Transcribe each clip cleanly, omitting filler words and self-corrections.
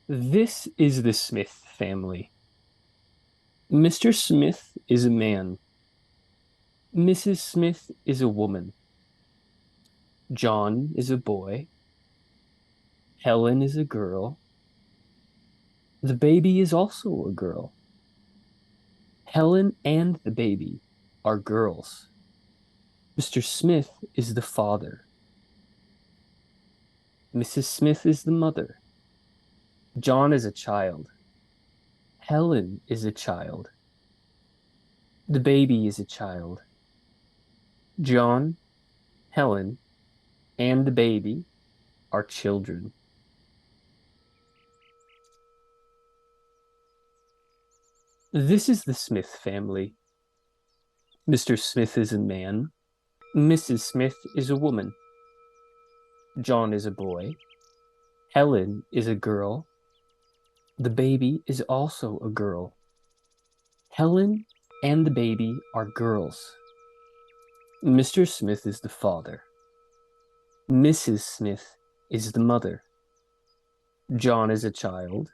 This is the Smith family. Mr. Smith is a man. Mrs. Smith is a woman. John is a boy. Helen is a girl. The baby is also a girl. Helen and the baby are girls. Mr. Smith is the father. Mrs. Smith is the mother. John is a child. Helen is a child. The baby is a child. John, Helen, and the baby are children. This is the Smith family. Mr. Smith is a man. Mrs. Smith is a woman. John is a boy. Helen is a girl. The baby is also a girl. Helen and the baby are girls. Mr. Smith is the father. Mrs. Smith is the mother. John is a child.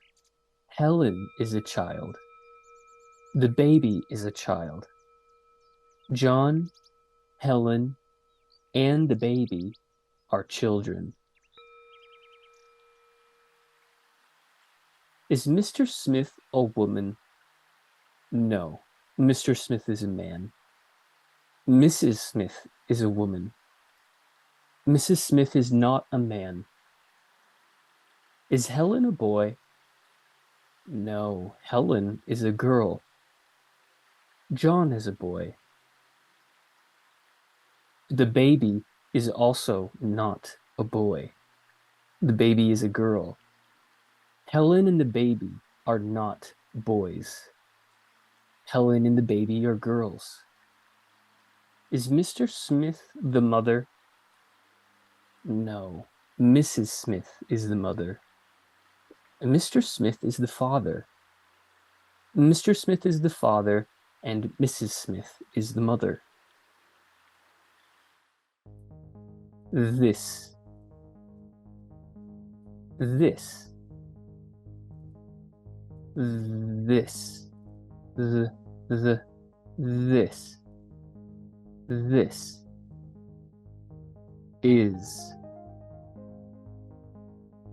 Helen is a child. The baby is a child. John, Helen, and the baby are children. Is Mr. Smith a woman? No, Mr. Smith is a man. Mrs. Smith is a woman. Mrs. Smith is not a man. Is Helen a boy? No, Helen is a girl. John is a boy. The baby is also not a boy. The baby is a girl. Helen and the baby are not boys. Helen and the baby are girls. Is Mr. Smith the mother? No, Mrs. Smith is the mother. Mr. Smith is the father. Mr. Smith is the father, and Mrs. Smith is the mother. This. This. This. This. This.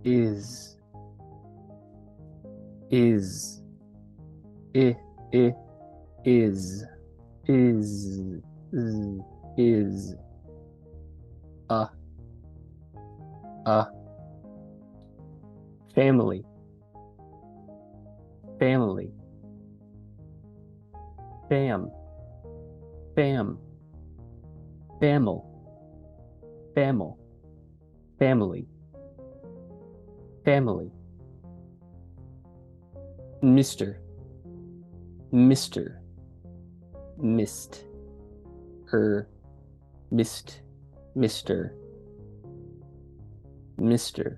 Is. Is. Is. Is. Is. Is. A. Family. Family. Fam. Fam. Famil. Famil. Family. Family. Mr. Mr. Mist. Her. Mist. Mr. Mr.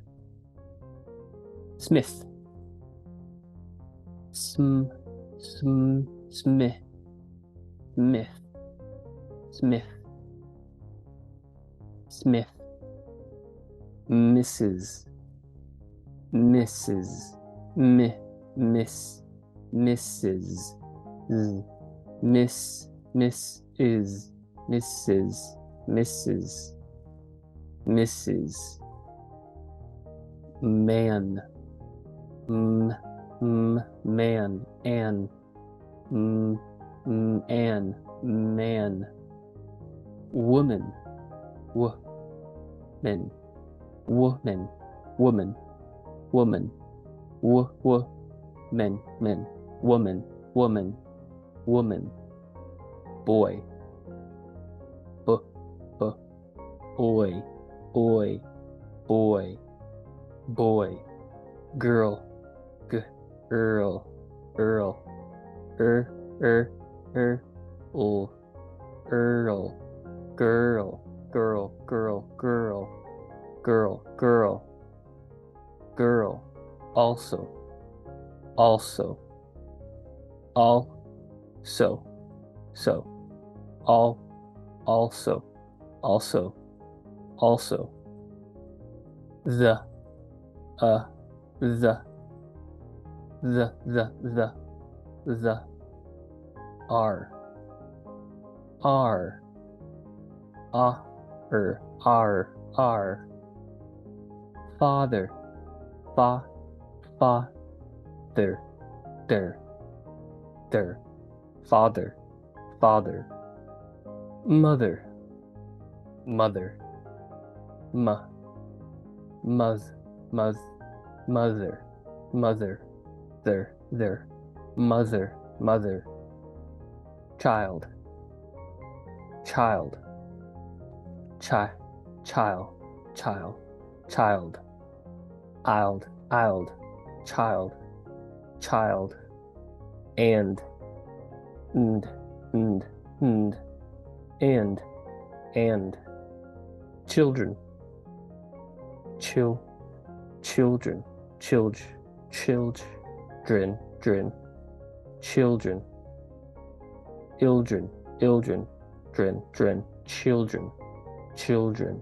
Smith. Smith. Smith. Smith. Smith. Mrs. Mrs. Miss. Mrs. Miss is Mrs. Mrs. Man. Man. An. Man. Woman. Woman. Woman. Woman. Woman. Men. Men. Woman. Woman. Woman. Boy. Boy. Boy. Boy. Girl. Girl. Earl. Earl. Girl. Also. So. Also. The. the, r, father, father, father, mother, mother, mother, child, child, child, and children, children, children, children,